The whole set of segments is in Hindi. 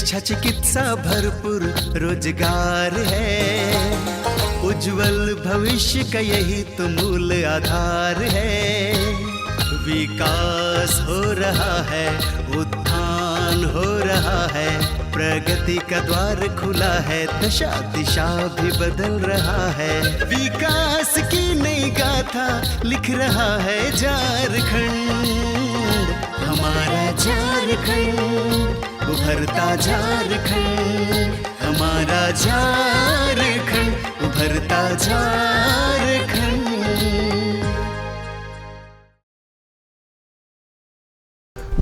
शिक्षा चिकित्सा भरपूर रोजगार है, उज्जवल भविष्य का यही तो मूल आधार है। विकास हो रहा है, उत्थान हो रहा है, प्रगति का द्वार खुला है, दशा दिशा भी बदल रहा है। विकास की नई गाथा लिख रहा है झारखंड, हमारा झारखंड, उभरता झारखंड, हमारा झारखंड, उभरता झारखंड।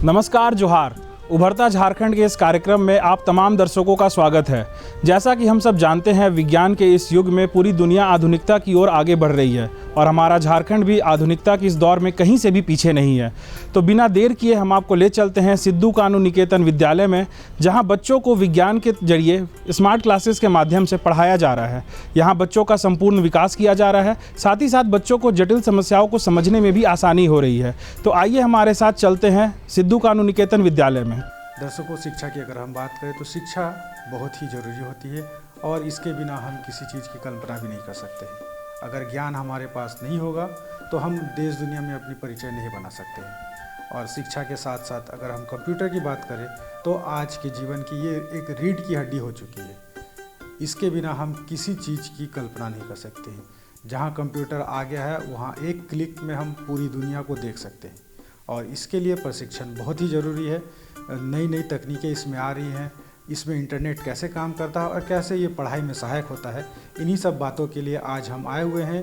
नमस्कार, जोहार। उभरता झारखंड के इस कार्यक्रम में आप तमाम दर्शकों का स्वागत है। जैसा कि हम सब जानते हैं, विज्ञान के इस युग में पूरी दुनिया आधुनिकता की ओर आगे बढ़ रही है और हमारा झारखंड भी आधुनिकता की इस दौर में कहीं से भी पीछे नहीं है। तो बिना देर किए हम आपको ले चलते हैं सिद्धू कानू निकेतन विद्यालय में, जहां बच्चों को विज्ञान के जरिए स्मार्ट क्लासेस के माध्यम से पढ़ाया जा रहा है। यहाँ बच्चों का संपूर्ण विकास किया जा रहा है, साथ ही साथ बच्चों को जटिल समस्याओं को समझने में भी आसानी हो रही है। तो आइए हमारे साथ चलते हैं सिद्धू कानू निकेतन विद्यालय में। दर्शकों, शिक्षा की अगर हम बात करें तो शिक्षा बहुत ही ज़रूरी होती है और इसके बिना हम किसी चीज़ की कल्पना भी नहीं कर सकते हैं। अगर ज्ञान हमारे पास नहीं होगा तो हम देश दुनिया में अपनी परिचय नहीं बना सकते हैं। और शिक्षा के साथ साथ अगर हम कंप्यूटर की बात करें तो आज के जीवन की ये एक रीढ़ की हड्डी हो चुकी है। इसके बिना हम किसी चीज़ की कल्पना नहीं कर सकते हैं। जहाँ कंप्यूटर आ गया है वहाँ एक क्लिक में हम पूरी दुनिया को देख सकते हैं और इसके लिए प्रशिक्षण बहुत ही ज़रूरी है। नई नई तकनीकें इसमें आ रही हैं, इसमें इंटरनेट कैसे काम करता है और कैसे ये पढ़ाई में सहायक होता है, इन्हीं सब बातों के लिए आज हम आए हुए हैं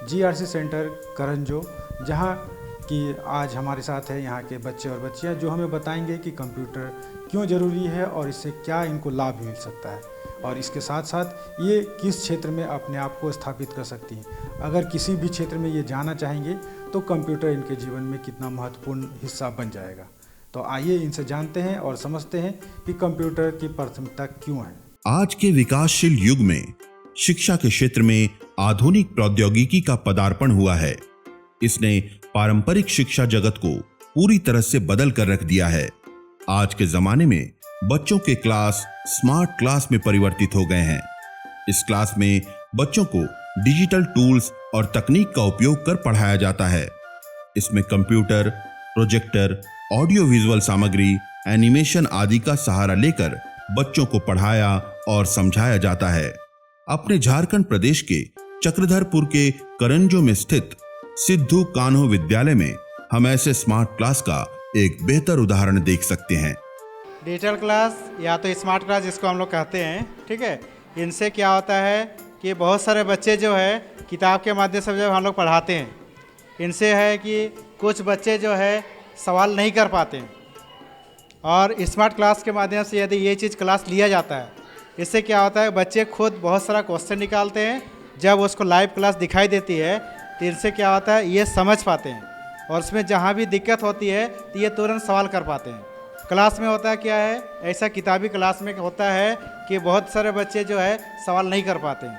GRC सेंटर करंजो, जहाँ कि आज हमारे साथ है यहाँ के बच्चे और बच्चियाँ जो हमें बताएंगे कि कंप्यूटर क्यों ज़रूरी है और इससे क्या इनको लाभ मिल सकता है और इसके साथ साथ ये किस क्षेत्र में अपने आप को स्थापित कर सकती हैं। अगर किसी भी क्षेत्र में ये जाना चाहेंगे तो कंप्यूटर इनके जीवन में कितना महत्वपूर्ण हिस्सा बन जाएगा। तो आइए इनसे जानते हैं और समझते हैं कि कंप्यूटर की प्राथमिकता क्यों है। आज के विकासशील युग में शिक्षा के क्षेत्र में आधुनिक प्रौद्योगिकी का पदार्पण हुआ है। इसने पारंपरिक शिक्षा जगत को पूरी तरह से बदल कर रख दिया है। आज के जमाने में बच्चों के क्लास स्मार्ट क्लास में परिवर्तित हो गए हैं। इस क्लास में बच्चों को डिजिटल टूल्स और तकनीक का उपयोग कर पढ़ाया जाता है। इसमें कंप्यूटर, प्रोजेक्टर, ऑडियो विजुअल सामग्री, एनिमेशन आदि का सहारा लेकर बच्चों को पढ़ाया और समझाया जाता है। अपने झारखंड प्रदेश के चक्रधरपुर के करंजो में स्थित सिद्धू कान्हू विद्यालय में हम ऐसे स्मार्ट क्लास का एक बेहतर उदाहरण देख सकते हैं। डिजिटल क्लास या तो स्मार्ट क्लास जिसको हम लोग कहते हैं, ठीक है। इनसे क्या होता है कि बहुत सारे बच्चे जो है किताब के माध्यम से जब हम लोग पढ़ाते हैं, इनसे है कि कुछ बच्चे जो है सवाल नहीं कर पाते हैं और स्मार्ट क्लास के माध्यम से यदि ये चीज़ क्लास लिया जाता है, इससे क्या होता है बच्चे खुद बहुत सारा क्वेश्चन निकालते हैं। जब उसको लाइव क्लास दिखाई देती है तो इनसे क्या होता है ये समझ पाते हैं और उसमें जहाँ भी दिक्कत होती है तो ये तुरंत सवाल कर पाते हैं। क्लास में होता है क्या है, ऐसा किताबी क्लास में होता है कि बहुत सारे बच्चे जो है सवाल नहीं कर पाते हैं,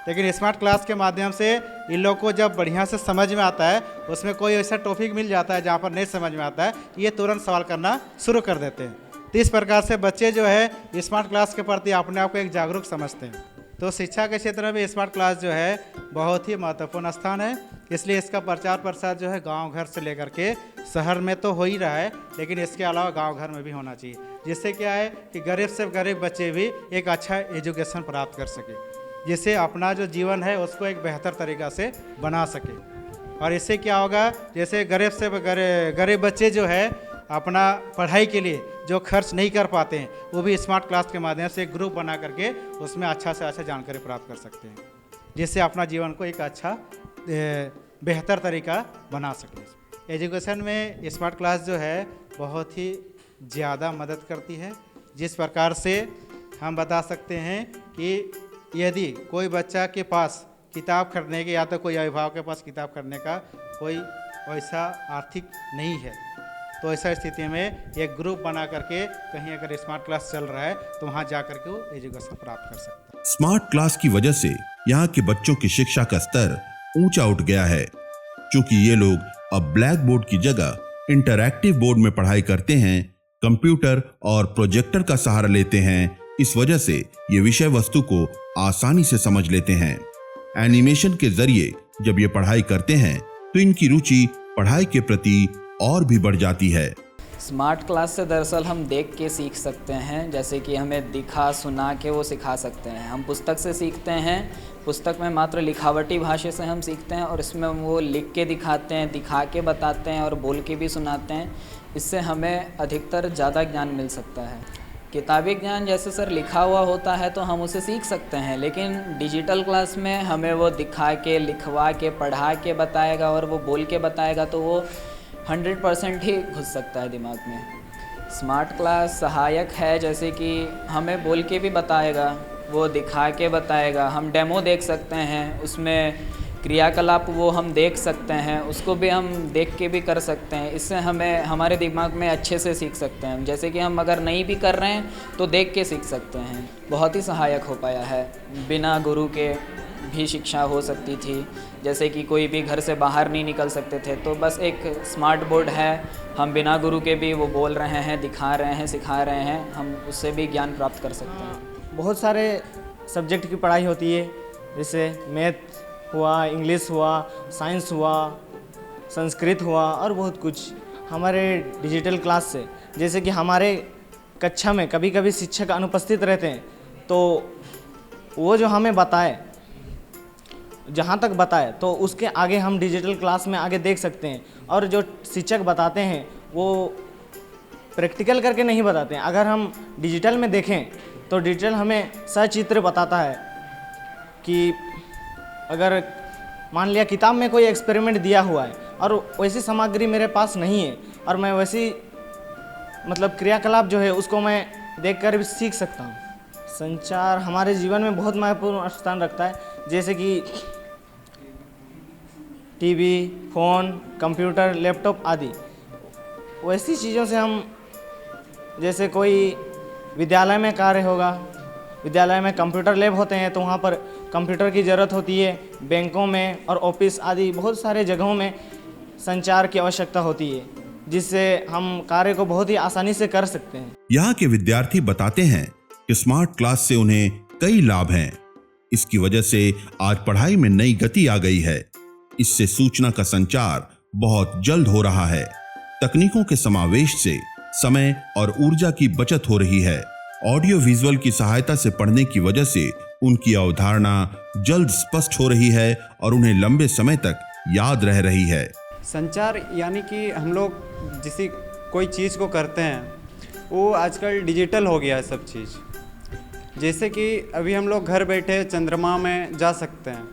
लेकिन स्मार्ट क्लास के माध्यम से इन लोग को जब बढ़िया से समझ में आता है, उसमें कोई ऐसा टॉपिक मिल जाता है जहाँ पर नहीं समझ में आता है, ये तुरंत सवाल करना शुरू कर देते हैं। तो इस प्रकार से बच्चे जो है स्मार्ट क्लास के प्रति अपने आप को एक जागरूक समझते हैं। तो शिक्षा के क्षेत्र में भी स्मार्ट क्लास जो है बहुत ही महत्वपूर्ण स्थान है। इसलिए इसका प्रचार प्रसार जो है गाँव घर से लेकर के शहर में तो हो ही रहा है, लेकिन इसके अलावा गाँव घर में भी होना चाहिए, जिससे क्या है कि गरीब से गरीब बच्चे भी एक अच्छा एजुकेशन प्राप्त कर सके, जिससे अपना जो जीवन है उसको एक बेहतर तरीक़ा से बना सके। और इससे क्या होगा, जैसे गरीब से गरीब बच्चे जो है अपना पढ़ाई के लिए जो खर्च नहीं कर पाते हैं, वो भी स्मार्ट क्लास के माध्यम से एक ग्रुप बना करके उसमें अच्छा से अच्छा जानकारी प्राप्त कर सकते हैं, जिससे अपना जीवन को एक अच्छा बेहतर तरीका बना सकें। एजुकेशन में स्मार्ट क्लास जो है बहुत ही ज़्यादा मदद करती है। जिस प्रकार से हम बता सकते हैं कि यदि कोई बच्चा के पास किताब खरीदने के या तो कोई अभिभावक के पास किताब खरीदने का कोई वैसा आर्थिक नहीं है, तो ऐसा स्थिति में एक ग्रुप बना करके कहीं अगर स्मार्ट क्लास चल रहा है तो वहाँ जा करके वो एजुकेशन प्राप्त कर सकता है। स्मार्ट क्लास की वजह से यहाँ के बच्चों की शिक्षा का स्तर ऊंचा उठ गया है, क्योंकि ये लोग अब ब्लैक बोर्ड की जगह इंटरैक्टिव बोर्ड में पढ़ाई करते हैं, कंप्यूटर और प्रोजेक्टर का सहारा लेते हैं। इस वजह से ये विषय वस्तु को आसानी से समझ लेते हैं। एनिमेशन के जरिए जब ये पढ़ाई करते हैं तो इनकी रुचि पढ़ाई के प्रति और भी बढ़ जाती है। स्मार्ट क्लास से दरअसल हम देख के सीख सकते हैं, जैसे कि हमें दिखा सुना के वो सिखा सकते हैं। हम पुस्तक से सीखते हैं, पुस्तक में मात्र लिखावटी भाषा से हम सीखते हैं, और इसमें वो लिख के दिखाते हैं, दिखा के बताते हैं और बोल के भी सुनाते हैं। इससे हमें अधिकतर ज़्यादा ज्ञान मिल सकता है। किताबी ज्ञान जैसे सर लिखा हुआ होता है तो हम उसे सीख सकते हैं, लेकिन डिजिटल क्लास में हमें वो दिखा के, लिखवा के, पढ़ा के बताएगा और वो बोल के बताएगा, तो वो 100% ही घुस सकता है दिमाग में। स्मार्ट क्लास सहायक है, जैसे कि हमें बोल के भी बताएगा, वो दिखा के बताएगा, हम डेमो देख सकते हैं, उसमें क्रियाकलाप वो हम देख सकते हैं, उसको भी हम देख के भी कर सकते हैं। इससे हमें हमारे दिमाग में अच्छे से सीख सकते हैं। जैसे कि हम अगर नहीं भी कर रहे हैं तो देख के सीख सकते हैं। बहुत ही सहायक हो पाया है। बिना गुरु के भी शिक्षा हो सकती थी, जैसे कि कोई भी घर से बाहर नहीं निकल सकते थे, तो बस एक स्मार्ट बोर्ड है, हम बिना गुरु के भी वो बोल रहे हैं, दिखा रहे हैं, सिखा रहे हैं, हम उससे भी ज्ञान प्राप्त कर सकते हैं। बहुत सारे सब्जेक्ट की पढ़ाई होती है, जैसे मैथ हुआ, इंग्लिश हुआ, साइंस हुआ, संस्कृत हुआ और बहुत कुछ। हमारे डिजिटल क्लास से, जैसे कि हमारे कक्षा में कभी कभी शिक्षक अनुपस्थित रहते हैं, तो वो जो हमें बताए, जहाँ तक बताए, तो उसके आगे हम डिजिटल क्लास में आगे देख सकते हैं। और जो शिक्षक बताते हैं वो प्रैक्टिकल करके नहीं बताते हैं। अगर हम डिजिटल में देखें तो डिजिटल हमें सचित्र बताता है कि अगर मान लिया किताब में कोई एक्सपेरिमेंट दिया हुआ है और वैसी सामग्री मेरे पास नहीं है और मैं वैसी मतलब क्रियाकलाप जो है उसको मैं देखकर भी सीख सकता हूँ। संचार हमारे जीवन में बहुत महत्वपूर्ण स्थान रखता है, जैसे कि टीवी, फ़ोन, कंप्यूटर, लैपटॉप आदि। वैसी चीज़ों से हम, जैसे कोई विद्यालय में कार्य होगा, विद्यालय में कंप्यूटर लैब होते हैं तो वहाँ पर कंप्यूटर की ज़रूरत होती है। बैंकों में और ऑफिस आदि बहुत सारे जगहों में संचार की आवश्यकता होती है, जिससे हम कार्य को बहुत ही आसानी से कर सकते हैं। यहाँ के विद्यार्थी बताते हैं कि स्मार्ट क्लास से उन्हें कई लाभ हैं। इसकी वजह से आज पढ़ाई में नई गति आ गई है। इससे सूचना का संचार बहुत जल्द हो रहा है। तकनीकों के समावेश से समय और ऊर्जा की बचत हो रही है। ऑडियो विजुअल की सहायता से पढ़ने की वजह से उनकी अवधारणा जल्द स्पष्ट हो रही है और उन्हें लंबे समय तक याद रह रही है। संचार यानी कि हम लोग जिस कोई चीज़ को करते हैं वो आजकल डिजिटल हो गया है सब चीज़। जैसे कि अभी हम लोग घर बैठे चंद्रमा में जा सकते हैं।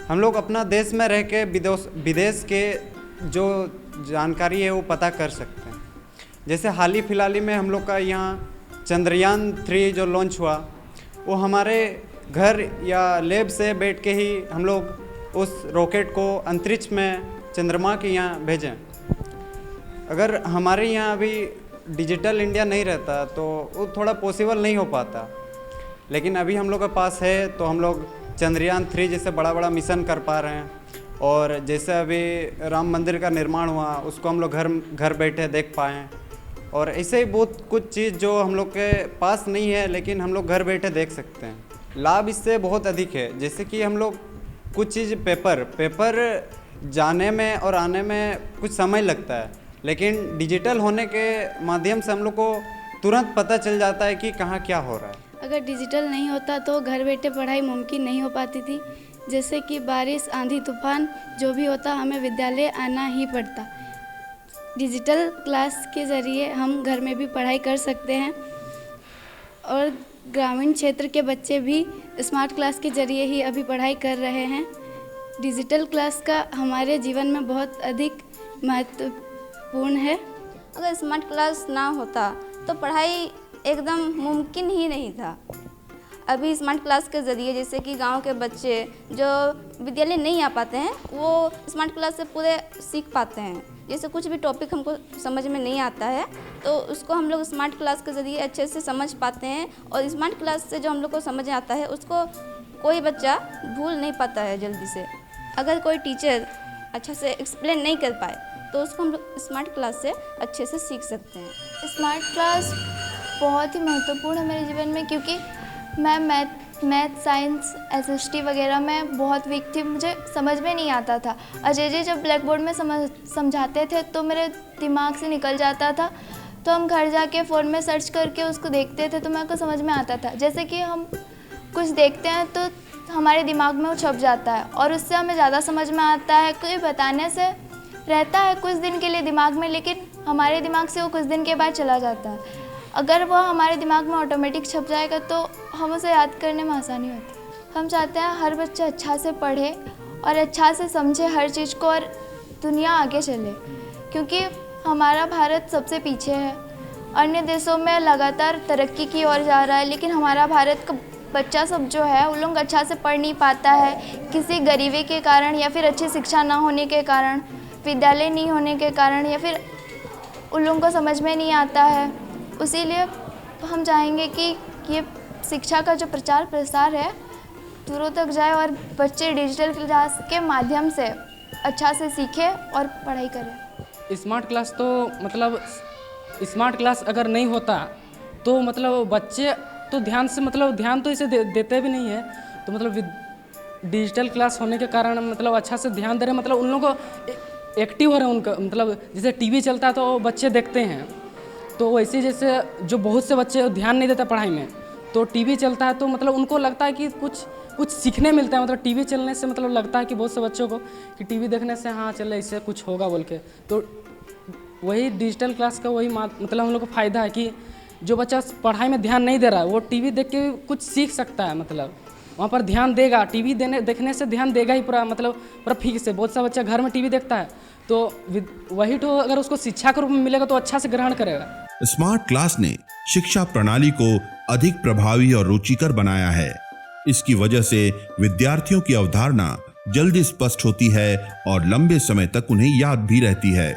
हम लोग अपना देश में रह के विदेश के जो जानकारी है वो पता कर सकते हैं। जैसे हाल ही फिलहाल में हम लोग का यहाँ चंद्रयान 3 जो लॉन्च हुआ, वो हमारे घर या लैब से बैठ के ही हम लोग उस रॉकेट को अंतरिक्ष में चंद्रमा के यहाँ भेजें। अगर हमारे यहाँ अभी डिजिटल इंडिया नहीं रहता तो वो थोड़ा पॉसिबल नहीं हो पाता, लेकिन अभी हम लोग के पास है तो हम लोग चंद्रयान 3 जैसे बड़ा बड़ा मिशन कर पा रहे हैं। और जैसे अभी राम मंदिर का निर्माण हुआ उसको हम लोग घर बैठे देख पाएँ। और ऐसे ही बहुत कुछ चीज़ जो हम लोग के पास नहीं है लेकिन हम लोग घर बैठे देख सकते हैं। लाभ इससे बहुत अधिक है। जैसे कि हम लोग कुछ चीज़ पेपर जाने में और आने में कुछ समय लगता है, लेकिन डिजिटल होने के माध्यम से हम लोग को तुरंत पता चल जाता है कि कहाँ क्या हो रहा है। अगर डिजिटल नहीं होता तो घर बैठे पढ़ाई मुमकिन नहीं हो पाती थी। जैसे कि बारिश, आंधी, तूफान जो भी होता हमें विद्यालय आना ही पड़ता। डिजिटल क्लास के ज़रिए हम घर में भी पढ़ाई कर सकते हैं और ग्रामीण क्षेत्र के बच्चे भी स्मार्ट क्लास के ज़रिए ही अभी पढ़ाई कर रहे हैं। डिजिटल क्लास का हमारे जीवन में बहुत अधिक महत्वपूर्ण है। अगर स्मार्ट क्लास ना होता तो पढ़ाई एकदम मुमकिन ही नहीं था। अभी स्मार्ट क्लास के ज़रिए जैसे कि गांव के बच्चे जो विद्यालय नहीं आ पाते हैं वो स्मार्ट क्लास से पूरे सीख पाते हैं। जैसे कुछ भी टॉपिक हमको समझ में नहीं आता है तो उसको हम लोग स्मार्ट क्लास के ज़रिए अच्छे से समझ पाते हैं। और स्मार्ट क्लास से जो हम लोग को समझ आता है उसको कोई बच्चा भूल नहीं पाता है जल्दी से। अगर कोई टीचर अच्छा से एक्सप्लेन नहीं कर पाए तो उसको हम लोग स्मार्ट क्लास से अच्छे से सीख सकते हैं। स्मार्ट क्लास बहुत ही महत्वपूर्ण है मेरे जीवन में, क्योंकि मैं मैथ साइंस SST वगैरह में बहुत वीक थी, मुझे समझ में नहीं आता था। अजय जी जब ब्लैक बोर्ड में समझाते थे तो मेरे दिमाग से निकल जाता था, तो हम घर जाके फ़ोन में सर्च करके उसको देखते थे तो मेरे को समझ में आता था। जैसे कि हम कुछ देखते हैं तो हमारे दिमाग में वो छप जाता है और उससे हमें ज़्यादा समझ में आता है। कोई बताने से रहता है कुछ दिन के लिए दिमाग में, लेकिन हमारे दिमाग से वो कुछ दिन के बाद चला जाता है। अगर वो हमारे दिमाग में ऑटोमेटिक छप जाएगा तो हम उसे याद करने में आसानी होती है। हम चाहते हैं हर बच्चा अच्छा से पढ़े और अच्छा से समझे हर चीज़ को और दुनिया आगे चले, क्योंकि हमारा भारत सबसे पीछे है। अन्य देशों में लगातार तरक्की की ओर जा रहा है, लेकिन हमारा भारत का बच्चा सब जो है वो लोग अच्छा से पढ़ नहीं पाता है, किसी गरीबी के कारण या फिर अच्छी शिक्षा ना होने के कारण, विद्यालय नहीं होने के कारण, या फिर उन लोगों को समझ में नहीं आता है। इसीलिए हम चाहेंगे कि ये शिक्षा का जो प्रचार प्रसार है दूरों तक जाए और बच्चे डिजिटल क्लास के माध्यम से अच्छा से सीखें और पढ़ाई करें। स्मार्ट क्लास तो मतलब स्मार्ट क्लास अगर नहीं होता तो मतलब बच्चे तो ध्यान से मतलब ध्यान तो इसे देते भी नहीं है, तो मतलब डिजिटल क्लास होने के कारण मतलब अच्छा से ध्यान दे रहे, मतलब उन लोगों को एक्टिव हो रहे हैं उनका, मतलब जैसे टीवी चलता है तो बच्चे देखते हैं, तो वैसे जैसे जो बहुत से बच्चे ध्यान नहीं देते पढ़ाई में, तो टीवी चलता है तो मतलब उनको लगता है कि कुछ सीखने मिलता है, मतलब टीवी चलने से मतलब लगता है कि बहुत से बच्चों को कि टीवी देखने से हाँ चले इससे कुछ होगा बोल के। तो वही डिजिटल क्लास का वही मतलब हम लोग को फ़ायदा है कि जो बच्चा पढ़ाई में ध्यान नहीं दे रहा है वो टीवी देख के कुछ सीख सकता है, मतलब वहाँ पर ध्यान देगा, टीवी देखने से ध्यान देगा ही पूरा, मतलब पूरा फिक्स है। बहुत सा बच्चा घर में टीवी देखता है तो वही तो अगर उसको शिक्षा के रूप में मिलेगा तो अच्छा से ग्रहण करेगा। स्मार्ट क्लास ने शिक्षा प्रणाली को अधिक प्रभावी और रुचिकर बनाया है। इसकी वजह से विद्यार्थियों की अवधारणा जल्दी स्पष्ट होती है और लंबे समय तक उन्हें याद भी रहती है।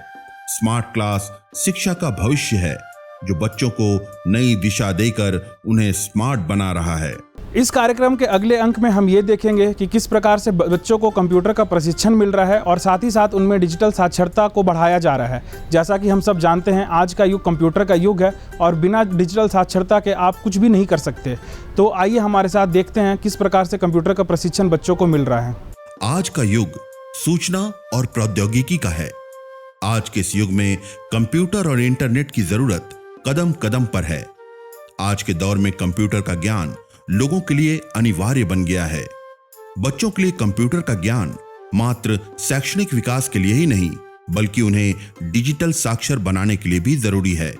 स्मार्ट क्लास शिक्षा का भविष्य है जो बच्चों को नई दिशा देकर उन्हें स्मार्ट बना रहा है। इस कार्यक्रम के अगले अंक में हम ये देखेंगे कि किस प्रकार से बच्चों को कंप्यूटर का प्रशिक्षण मिल रहा है और साथ ही साथ उनमें डिजिटल साक्षरता को बढ़ाया जा रहा है। जैसा कि हम सब जानते हैं आज का युग कंप्यूटर का युग है और बिना डिजिटल साक्षरता के आप कुछ भी नहीं कर सकते। तो आइए हमारे साथ देखते हैं किस प्रकार से कंप्यूटर का प्रशिक्षण बच्चों को मिल रहा है। आज का युग सूचना और प्रौद्योगिकी का है। आज के इस युग में कंप्यूटर और इंटरनेट की जरूरत कदम कदम पर है। आज के दौर में कंप्यूटर का ज्ञान लोगों के लिए अनिवार्य बन गया है। बच्चों के लिए कंप्यूटर का ज्ञान मात्र शैक्षणिक विकास के लिए ही नहीं बल्कि उन्हें डिजिटल साक्षर बनाने के लिए भी जरूरी है।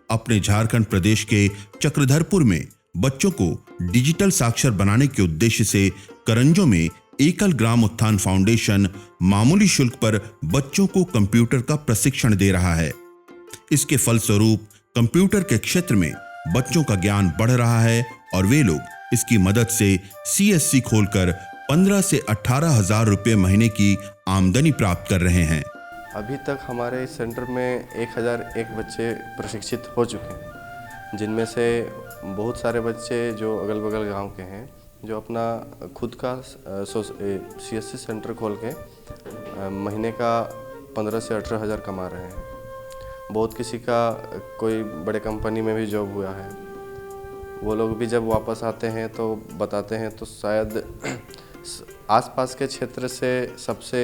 अपने झारखंड प्रदेश के चक्रधरपुर में बच्चों को डिजिटल साक्षर बनाने के उद्देश्य से करंजो में एकल ग्राम उत्थान फाउंडेशन मामूली शुल्क पर बच्चों को कंप्यूटर का प्रशिक्षण दे रहा है। इसके फलस्वरूप कंप्यूटर के क्षेत्र में बच्चों का ज्ञान बढ़ रहा है और वे लोग इसकी मदद से CSC खोलकर 15 से 18 हजार रुपये महीने की आमदनी प्राप्त कर रहे हैं। अभी तक हमारे सेंटर में 1001 बच्चे प्रशिक्षित हो चुके हैं, जिनमें से बहुत सारे बच्चे जो अगल बगल गांव के हैं जो अपना खुद का CSC सेंटर खोल के महीने का 15 से 18 हज़ार कमा रहे हैं। बहुत किसी का कोई बड़े कंपनी में भी जॉब हुआ है। वो लोग भी जब वापस आते हैं तो बताते हैं तो शायद आसपास के क्षेत्र से सबसे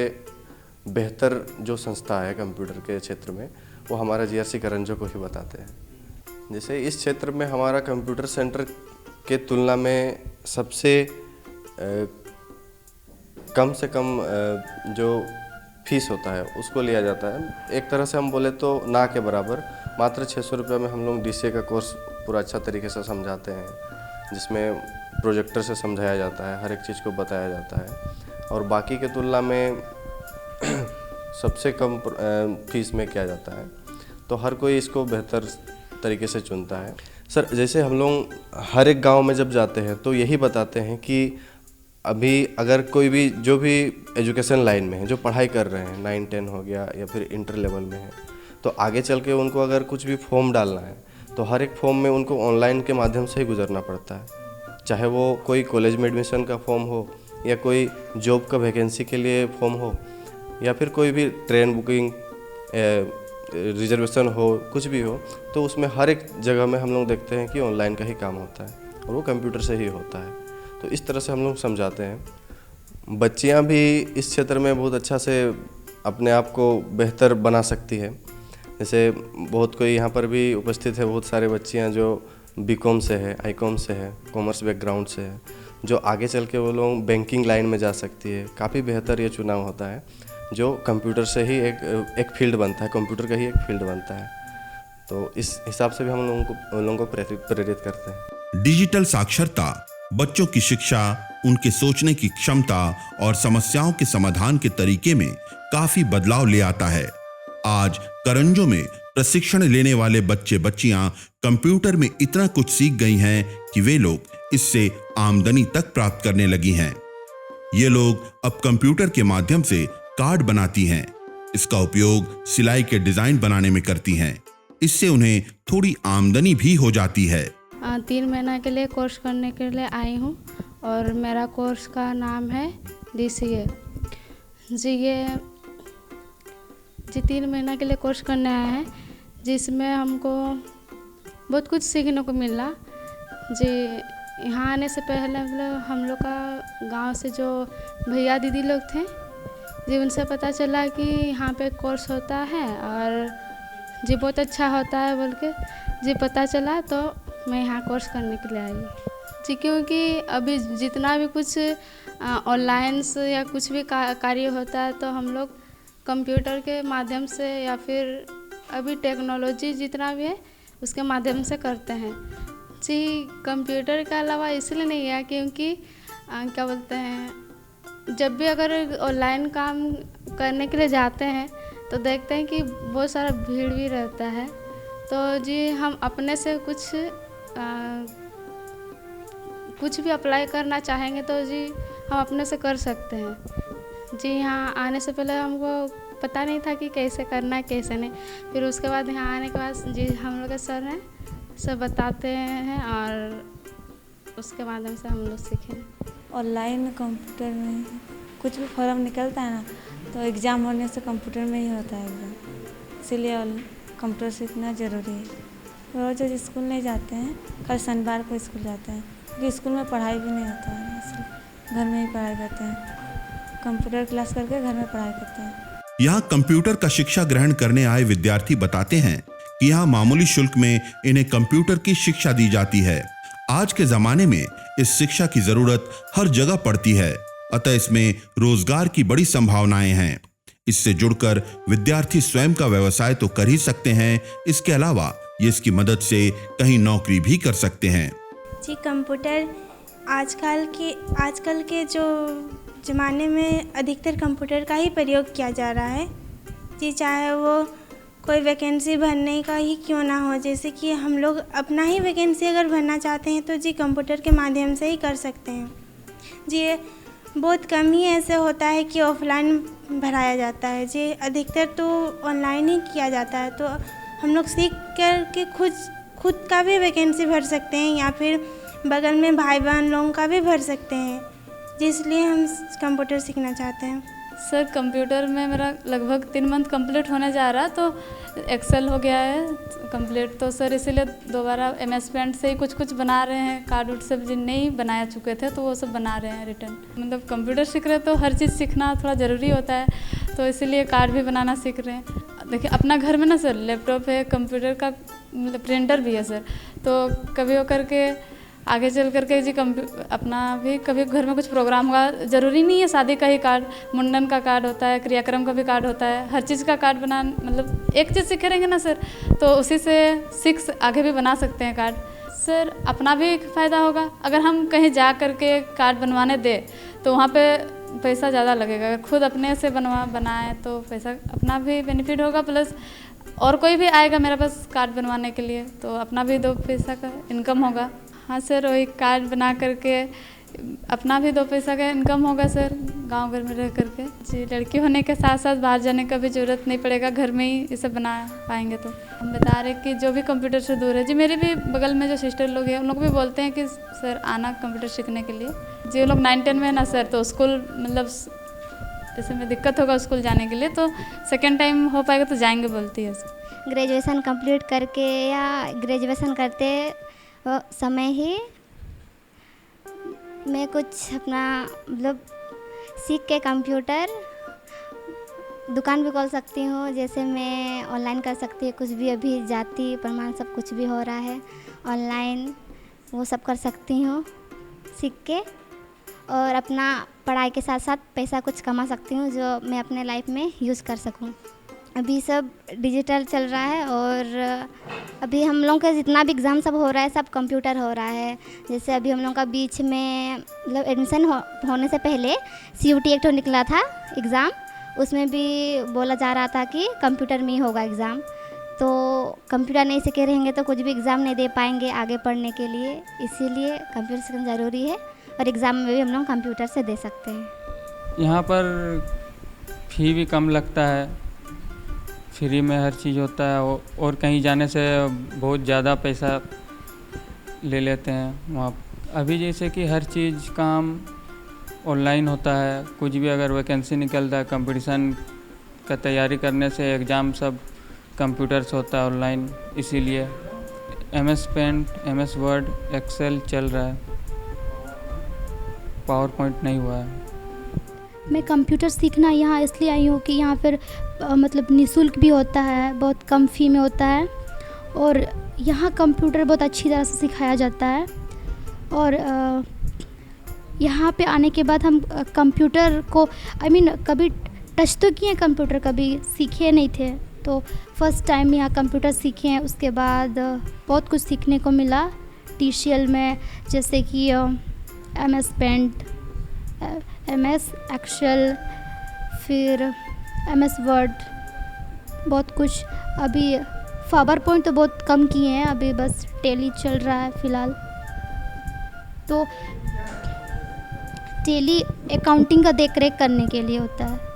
बेहतर जो संस्था है कंप्यूटर के क्षेत्र में वो हमारा GRC करंजो को ही बताते हैं। जैसे इस क्षेत्र में हमारा कंप्यूटर सेंटर के तुलना में सबसे कम से कम जो फीस होता है उसको लिया जाता है। एक तरह से हम बोले तो ना के बराबर मात्र 600 रुपये में हम लोग DCA का कोर्स पूरा अच्छा तरीके से समझाते हैं, जिसमें प्रोजेक्टर से समझाया जाता है, हर एक चीज़ को बताया जाता है और बाकी के तुलना में सबसे कम फीस में किया जाता है। तो हर कोई इसको बेहतर तरीके से चुनता है। सर जैसे हम लोग हर एक गांव में जब जाते हैं तो यही बताते हैं कि अभी अगर कोई भी जो भी एजुकेशन लाइन में है, जो पढ़ाई कर रहे हैं 9-10 हो गया या फिर इंटर लेवल में है, तो आगे चल के उनको अगर कुछ भी फॉर्म डालना है तो हर एक फॉर्म में उनको ऑनलाइन के माध्यम से ही गुजरना पड़ता है। चाहे वो कोई कॉलेज में एडमिशन का फॉर्म हो या कोई जॉब का वैकेंसी के लिए फॉर्म हो या फिर कोई भी ट्रेन बुकिंग रिजर्वेशन हो, कुछ भी हो, तो उसमें हर एक जगह में हम लोग देखते हैं कि ऑनलाइन का ही काम होता है और वो कंप्यूटर से ही होता है। तो इस तरह से हम लोग समझाते हैं। बच्चियां भी इस क्षेत्र में बहुत अच्छा से अपने आप को बेहतर बना सकती है। जैसे बहुत कोई यहाँ पर भी उपस्थित है, बहुत सारे बच्चियाँ जो बीकॉम से है, आईकॉम से है, कॉमर्स बैकग्राउंड से है, जो आगे चल के वो लोग बैंकिंग लाइन में जा सकती है। काफ़ी बेहतर ये चुनाव होता है, जो कंप्यूटर से ही एक फील्ड बनता है, कंप्यूटर का ही एक फील्ड बनता है। तो इस हिसाब से भी हम लोगों को प्रेरित करते हैं। डिजिटल साक्षरता बच्चों की शिक्षा, उनके सोचने की क्षमता और समस्याओं के समाधान के तरीके में काफी बदलाव ले आता है। आज करंजो में प्रशिक्षण लेने वाले बच्चे बच्चियां कंप्यूटर में इतना कुछ सीख गई हैं कि वे लोग इससे आमदनी तक प्राप्त करने लगी हैं। ये लोग अब कंप्यूटर के माध्यम से कार्ड बनाती हैं। इसका उपयोग सिलाई के डिजाइन बनाने में करती हैं। इससे उन्हें थोड़ी आमदनी भी हो जाती है। 3 महीना के लिए कोर्स करने के लिए आई हूँ और मेरा कोर्स का नाम है DCA जी। ये 3 महीना के लिए कोर्स करने आया है, जिसमें हमको बहुत कुछ सीखने को मिला जी। यहाँ आने से पहले हम लोग का गांव से जो भैया दीदी लोग थे जी, उनसे पता चला कि यहाँ पे कोर्स होता है और जी बहुत अच्छा होता है बोल के जी पता चला, तो मैं यहाँ कोर्स करने के लिए आई जी। क्योंकि अभी जितना भी कुछ ऑनलाइन से या कुछ भी कार्य होता है तो हम लोग कंप्यूटर के माध्यम से या फिर अभी टेक्नोलॉजी जितना भी है उसके माध्यम से करते हैं जी। कंप्यूटर के अलावा इसलिए नहीं है क्योंकि क्या बोलते हैं, जब भी अगर ऑनलाइन काम करने के लिए जाते हैं तो देखते हैं कि बहुत सारा भीड़ भी रहता है। तो जी हम अपने से कुछ भी अप्लाई करना चाहेंगे तो जी हम अपने से कर सकते हैं जी। यहाँ आने से पहले हमको पता नहीं था कि कैसे करना है कैसे नहीं, फिर उसके बाद यहाँ आने के बाद जी हम लोग के सर हैं, सब बताते हैं और उसके माध्यम से हम लोग सीखे। ऑनलाइन कंप्यूटर में कुछ भी फॉर्म निकलता है ना, तो एग्ज़ाम होने से कंप्यूटर में ही होता है एग्ज़ाम, इसीलिए कंप्यूटर सीखना ज़रूरी है। रोज़ स्कूल नहीं जाते हैं, कल शनिवार को स्कूल जाते हैं क्योंकि स्कूल में पढ़ाई भी नहीं होता है, इसलिए घर में ही पढ़ाई करते हैं। कंप्यूटर क्लास करके घर में पढ़ाई करते हैं। यहाँ कंप्यूटर का शिक्षा ग्रहण करने आए विद्यार्थी बताते हैं कि यहाँ मामूली शुल्क में इन्हें कंप्यूटर की शिक्षा दी जाती है। आज के जमाने में इस शिक्षा की जरूरत हर जगह पड़ती है, अतः इसमें रोजगार की बड़ी संभावनाएं हैं। इससे जुड़कर विद्यार्थी स्वयं का व्यवसाय तो कर ही सकते हैं, इसके अलावा ये इसकी मदद से कहीं नौकरी भी कर सकते हैं जी। कंप्यूटर आजकल के जो ज़माने में अधिकतर कंप्यूटर का ही प्रयोग किया जा रहा है जी। चाहे वो कोई वैकेंसी भरने का ही क्यों ना हो, जैसे कि हम लोग अपना ही वैकेंसी अगर भरना चाहते हैं तो जी कंप्यूटर के माध्यम से ही कर सकते हैं जी। बहुत कम ही ऐसे होता है कि ऑफलाइन भराया जाता है जी, अधिकतर तो ऑनलाइन ही किया जाता है। तो हम लोग सीख कर के खुद का भी वैकेंसी भर सकते हैं या फिर बगल में भाई बहन लोगों का भी भर सकते हैं जी, इसलिए हम कंप्यूटर सीखना चाहते हैं। सर कंप्यूटर में मेरा लगभग 3 मंथ कंप्लीट होने जा रहा है, तो एक्सेल हो गया है कंप्लीट, तो सर इसीलिए दोबारा MS पेंट से ही कुछ बना रहे हैं। कार्ड उड सब जिन नहीं बनाया चुके थे तो वो सब बना रहे हैं रिटर्न। मतलब कंप्यूटर सीख रहे हैं तो हर चीज़ सीखना थोड़ा ज़रूरी होता है, तो इसीलिए कार्ड भी बनाना सीख रहे हैं। देखिए अपना घर में ना सर लैपटॉप है, कंप्यूटर का मतलब प्रिंटर भी है सर, तो कभी वो करके आगे चल करके जी अपना भी कभी घर में कुछ प्रोग्राम होगा, ज़रूरी नहीं है शादी का ही कार्ड, मुंडन का कार्ड होता है, क्रियाक्रम का भी कार्ड होता है, हर चीज़ का कार्ड बना मतलब एक चीज़ सीखे रहेंगे ना सर तो उसी से सीख आगे भी बना सकते हैं कार्ड। सर अपना भी फ़ायदा होगा, अगर हम कहीं जा करके कार्ड बनवाने दें तो वहाँ पे पैसा ज़्यादा लगेगा, अगर खुद अपने से बनाए तो पैसा अपना भी बेनिफिट होगा, प्लस और कोई भी आएगा मेरे पास कार्ड बनवाने के लिए तो अपना भी 2 पैसा का इनकम होगा। हाँ सर, वही कार्ड बना करके अपना भी 2 पैसा का इनकम होगा सर, गांव घर में रह करके जी। लड़की होने के साथ साथ बाहर जाने का भी ज़रूरत नहीं पड़ेगा, घर में ही ये सब बना पाएंगे। तो हम बता रहे कि जो भी कंप्यूटर से दूर है जी, मेरे भी बगल में जो सिस्टर लोग हैं उन लोग भी बोलते हैं कि सर आना कंप्यूटर सीखने के लिए जी। वो लोग 9-10 में है ना सर, तो स्कूल मतलब जैसे में दिक्कत होगा स्कूल जाने के लिए, तो सेकेंड टाइम हो पाएगा तो जाएंगे बोलती है। ग्रेजुएशन कंप्लीट करके या ग्रेजुएशन करते समय ही मैं कुछ अपना मतलब सीख के कंप्यूटर दुकान भी खोल सकती हूँ। जैसे मैं ऑनलाइन कर सकती हूँ, कुछ भी अभी जाति प्रमाण सब कुछ भी हो रहा है ऑनलाइन, वो सब कर सकती हूँ सीख के, और अपना पढ़ाई के साथ साथ पैसा कुछ कमा सकती हूँ जो मैं अपने लाइफ में यूज़ कर सकूँ। अभी सब डिजिटल चल रहा है और अभी हम लोगों का जितना भी एग्ज़ाम सब हो रहा है सब कंप्यूटर हो रहा है। जैसे अभी हम लोगों का बीच में मतलब एडमिशन होने से पहले CUT एक तो निकला था एग्ज़ाम, उसमें भी बोला जा रहा था कि कंप्यूटर में ही होगा एग्ज़ाम, तो कंप्यूटर नहीं सीखे रहेंगे तो कुछ भी एग्ज़ाम नहीं दे पाएंगे आगे पढ़ने के लिए, इसीलिए कंप्यूटर सीखना ज़रूरी है और एग्ज़ाम में भी हम लोग कंप्यूटर से दे सकते हैं। यहाँ पर फ़ी भी कम लगता है, फ्री में हर चीज़ होता है, और कहीं जाने से बहुत ज़्यादा पैसा ले लेते हैं वहाँ। अभी जैसे कि हर चीज़ काम ऑनलाइन होता है, कुछ भी अगर वैकेंसी निकलता है, कंपटीशन का तैयारी करने से एग्ज़ाम सब कंप्यूटर से होता है ऑनलाइन, इसीलिए MS Paint, MS Word, Excel चल रहा है, पावर पॉइंट नहीं हुआ है। मैं कंप्यूटर सीखना यहाँ इसलिए आई हूँ कि यहाँ पर मतलब निःशुल्क भी होता है, बहुत कम फ़ी में होता है, और यहाँ कंप्यूटर बहुत अच्छी तरह से सिखाया जाता है। और यहाँ पे आने के बाद हम कंप्यूटर को कभी टच तो किए, कंप्यूटर कभी सीखे नहीं थे, तो फर्स्ट टाइम यहाँ कंप्यूटर सीखे हैं। उसके बाद बहुत कुछ सीखने को मिला TCL में, जैसे कि MS पेंट, MS एक्सेल, फिर MS वर्ड, बहुत कुछ। अभी पावर पॉइंट तो बहुत कम किए हैं, अभी बस टेली चल रहा है फ़िलहाल। तो टेली अकाउंटिंग का देख-रेख करने के लिए होता है,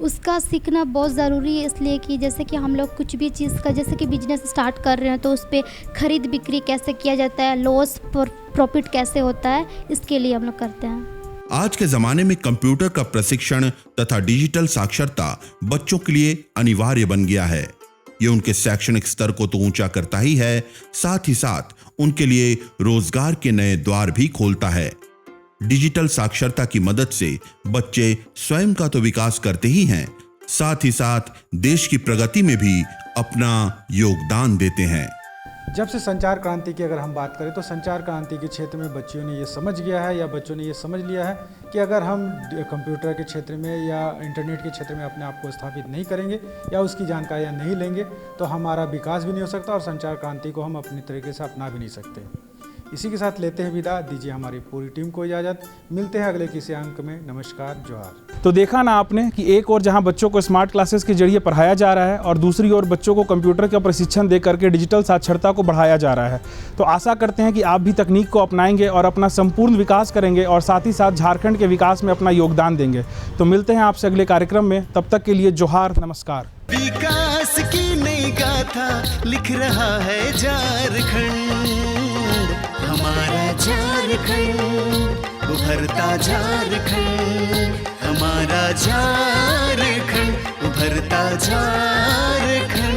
उसका सीखना बहुत ज़रूरी है, इसलिए कि जैसे कि हम लोग कुछ भी चीज़ का जैसे कि बिजनेस स्टार्ट कर रहे हैं तो उस पर ख़रीद बिक्री कैसे किया जाता है, लॉस प्रॉफिट कैसे होता है, इसके लिए हम लोग करते हैं। आज के जमाने में कंप्यूटर का प्रशिक्षण तथा डिजिटल साक्षरता बच्चों के लिए अनिवार्य बन गया है। ये उनके शैक्षणिक स्तर को तो ऊंचा करता ही है, साथ ही साथ उनके लिए रोजगार के नए द्वार भी खोलता है। डिजिटल साक्षरता की मदद से बच्चे स्वयं का तो विकास करते ही हैं, साथ ही साथ देश की प्रगति में भी अपना योगदान देते हैं। जब से संचार क्रांति की अगर हम बात करें तो संचार क्रांति के क्षेत्र में बच्चों ने ये समझ गया है या बच्चों ने ये समझ लिया है कि अगर हम कंप्यूटर के क्षेत्र में या इंटरनेट के क्षेत्र में अपने आप को स्थापित नहीं करेंगे या उसकी जानकारियाँ नहीं लेंगे तो हमारा विकास भी नहीं हो सकता और संचार क्रांति को हम अपनी तरीके से अपना भी नहीं सकते। इसी के साथ लेते हैं विदा, दीजिए हमारी पूरी टीम को इजाज़त। मिलते हैं अगले किसी अंक में। नमस्कार, जोहार। तो देखा ना आपने कि एक और जहां बच्चों को स्मार्ट क्लासेस के जरिए पढ़ाया जा रहा है और दूसरी ओर बच्चों को कंप्यूटर का प्रशिक्षण दे करके डिजिटल साक्षरता को बढ़ाया जा रहा है। तो आशा करते हैं कि आप भी तकनीक को अपनाएंगे और अपना संपूर्ण विकास करेंगे और साथ ही साथ झारखंड के विकास में अपना योगदान देंगे। तो मिलते हैं आपसे अगले कार्यक्रम में, तब तक के लिए जोहार, नमस्कार। विकास की नई गाथा लिख रहा है झारखंड, हमारा झारखंड, उभरता झारखंड, हमारा झारखंड, उभरता झारखंड।